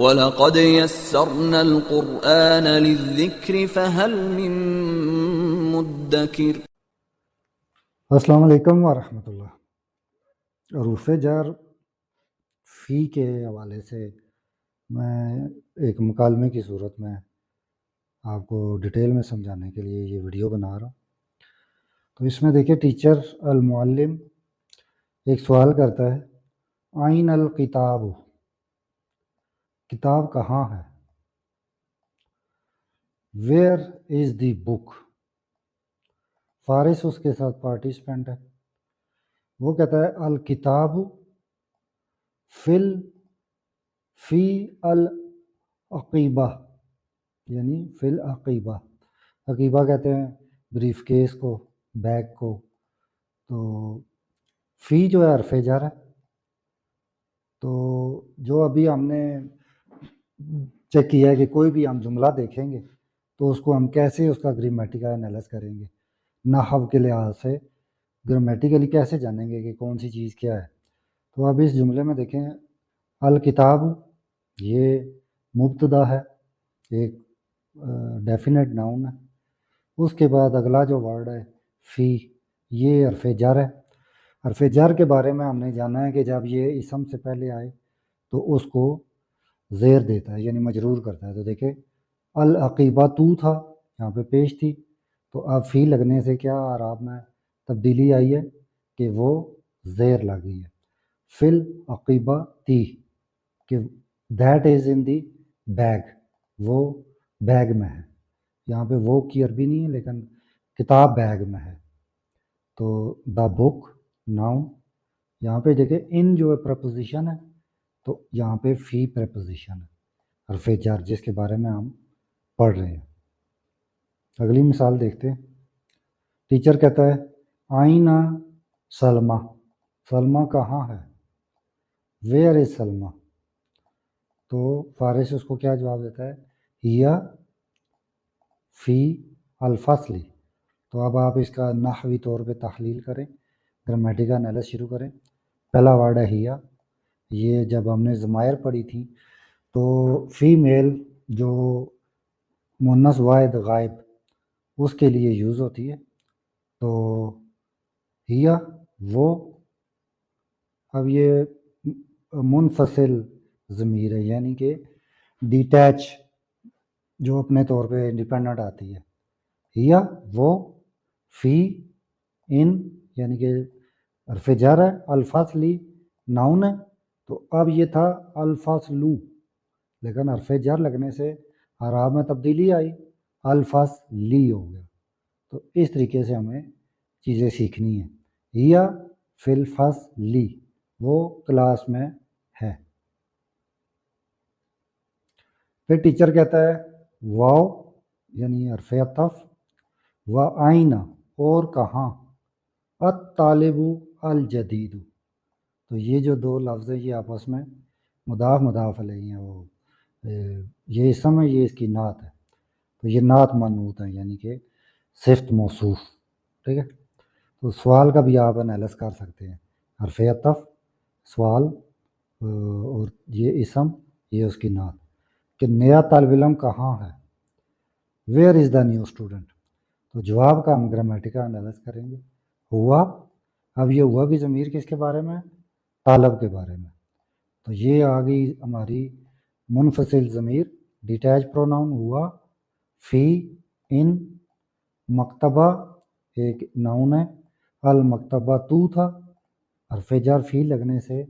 وَلَقَدْ يَسَّرْنَا الْقُرْآنَ لِلذِّكْرِ فَهَلْ مِن مُّدَّكِرٍ۔ السلام علیکم ورحمۃ اللہ۔ حروف جر فی کے حوالے سے میں ایک مکالمے کی صورت میں آپ کو ڈیٹیل میں سمجھانے کے لیے یہ ویڈیو بنا رہا ہوں۔ تو اس میں دیکھیں، ٹیچر المعلم ایک سوال کرتا ہے، آئین الکتاب، کتاب کہاں ہے؟ ویئر از دی بک، فارس اس کے ساتھ پارٹیسپینٹ ہے، وہ کہتا ہے الکتاب فی العقیبہ، یعنی فی العقیبہ، عقیبہ کہتے ہیں بریف کیس کو، بیگ کو۔ تو فی جو ہے حرف جر ہے، تو جو ابھی ہم نے چیک کیا ہے کہ کوئی بھی ہم جملہ دیکھیں گے تو اس کو ہم کیسے اس کا گرامیٹیکل انالائز کریں گے، نحو کے لحاظ سے گرامیٹیکلی کیسے جانیں گے کہ کون سی چیز کیا ہے۔ تو اب اس جملے میں دیکھیں، الکتاب یہ مبتدا ہے، ایک ڈیفینیٹ ناؤن ہے، اس کے بعد اگلا جو ورڈ ہے فی، یہ حرف جر ہے۔ حرف جر کے بارے میں ہم نے جانا ہے کہ جب یہ اسم سے پہلے آئے تو اس کو زیر دیتا ہے، یعنی مجرور کرتا ہے۔ تو دیکھیں، العقیبہ تو تھا، یہاں پہ پیش تھی، تو اب فی لگنے سے کیا اعراب میں تبدیلی آئی ہے کہ وہ زیر لگ گئی ہے۔ فی العقیبہ تی، کہ that is in the bag, وہ بیگ میں ہے۔ یہاں پہ وہ کی عربی نہیں ہے لیکن کتاب بیگ میں ہے۔ تو دا بک ناؤن، یہاں پہ دیکھیں ان جو پریپوزیشن ہے، تو یہاں پہ فی پریپوزیشن ہے، حرف جر جس کے بارے میں ہم پڑھ رہے ہیں۔ اگلی مثال دیکھتے ہیں۔ ٹیچر کہتا ہے، آئینہ سلمہ، سلمہ کہاں ہے؟ ویئر از سلمہ؟ تو فارس اس کو کیا جواب دیتا ہے، ہیا فی الفصل۔ تو اب آپ اس کا نحوی طور پہ تحلیل کریں، گرامیٹیکل انالائز شروع کریں۔ پہلا ورڈ ہے ہیا، یہ جب ہم نے ضمائر پڑھی تھی تو فی میل جو مؤنث واحد غائب اس کے لیے یوز ہوتی ہے، تو ہیا وہ، اب یہ منفصل ضمیر ہے، یعنی کہ ڈیٹیچ جو اپنے طور پہ انڈیپینڈنٹ آتی ہے۔ ہیا وہ، فی ان، یعنی کہ حرف جر ہے، الفصلی ناؤن ہے، تو اب یہ تھا الفصلو، لیکن حرف جر لگنے سے اعراب میں تبدیلی آئی، الفصلی ہو گیا۔ تو اس طریقے سے ہمیں چیزیں سیکھنی ہیں۔ ہیا فی الفصلی، وہ کلاس میں ہے۔ پھر ٹیچر کہتا ہے واو، یعنی حرف عطف، و آئینہ، اور کہاں، الطالب الجدید۔ تو یہ جو دو لفظ ہیں یہ آپس میں مضاف مضاف علیہ ہیں، وہ یہ اسم ہے، یہ اس کی نعت ہے، تو یہ نعت منعوت ہے، یعنی کہ صفت موصوف، ٹھیک ہے۔ تو سوال کا بھی آپ انالائز کر سکتے ہیں، حرف عطف سوال، اور یہ اسم، یہ اس کی نعت، کہ نیا طالب علم کہاں ہے، where is the new student. تو جواب کا ہم گرامیٹیکل انالائز کریں گے، ہوا، اب یہ ہوا کی ضمیر کس کے بارے میں، طالب کے بارے میں، تو یہ آ گئی ہماری منفصل ضمیر، ڈیٹیچ پروناؤن ہوا، فی ان، مکتبہ ایک ناؤن ہے، المکتبہ تو تھا، حرف جر فی لگنے سے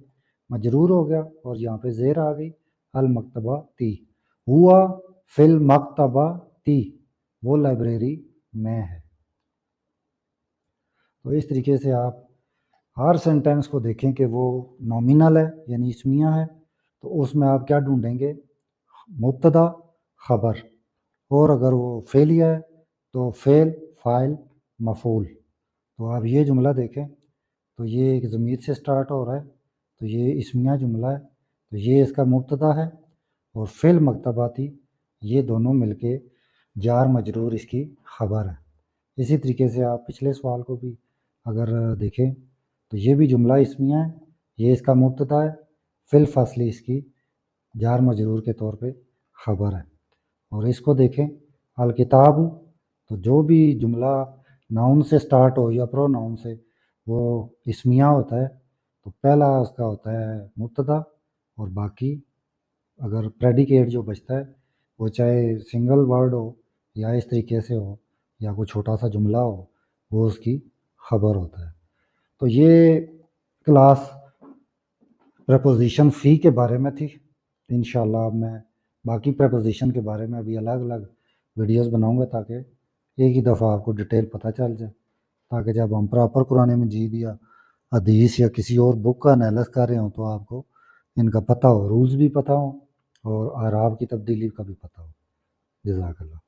مجرور ہو گیا اور یہاں پہ زیر آ گئی، المکتبہ تی، ہوا فی المکتبہ تی، وہ لائبریری میں ہے۔ تو اس طریقے سے آپ ہر سینٹینس کو دیکھیں کہ وہ نومینل ہے یعنی اسمیہ ہے، تو اس میں آپ کیا ڈھونڈیں گے، مبتدا خبر، اور اگر وہ فعلیہ ہے تو فعل فاعل مفعول۔ تو آپ یہ جملہ دیکھیں تو یہ ایک ضمیر سے سٹارٹ ہو رہا ہے، تو یہ اسمیہ جملہ ہے، تو یہ اس کا مبتدا ہے، اور فعل مکتباتی یہ دونوں مل کے جار مجرور اس کی خبر ہے۔ اسی طریقے سے آپ پچھلے سوال کو بھی اگر دیکھیں تو یہ بھی جملہ اسمیہ ہے، یہ اس کا مبتدا ہے، فی الفصل اس کی جار مجرور کے طور پہ خبر ہے۔ اور اس کو دیکھیں الکتاب، تو جو بھی جملہ ناؤن سے سٹارٹ ہو یا پرو ناؤن سے وہ اسمیہ ہوتا ہے، تو پہلا اس کا ہوتا ہے مبتدا، اور باقی اگر پریڈیکیٹ جو بچتا ہے وہ چاہے سنگل ورڈ ہو یا اس طریقے سے ہو یا کوئی چھوٹا سا جملہ ہو، وہ اس کی خبر ہوتا ہے۔ تو یہ کلاس پریپوزیشن فی کے بارے میں تھی۔ انشاءاللہ اب میں باقی پریپوزیشن کے بارے میں ابھی الگ الگ ویڈیوز بناؤں گا تاکہ ایک ہی دفعہ آپ کو ڈیٹیل پتہ چل جائے، تاکہ جب ہم پراپر قرآن مجید یا حدیث یا کسی اور بک کا انالائز کر رہے ہوں تو آپ کو ان کا پتہ ہو، رولز بھی پتہ ہوں اور اعراب کی تبدیلی کا بھی پتہ ہو۔ جزاک اللہ۔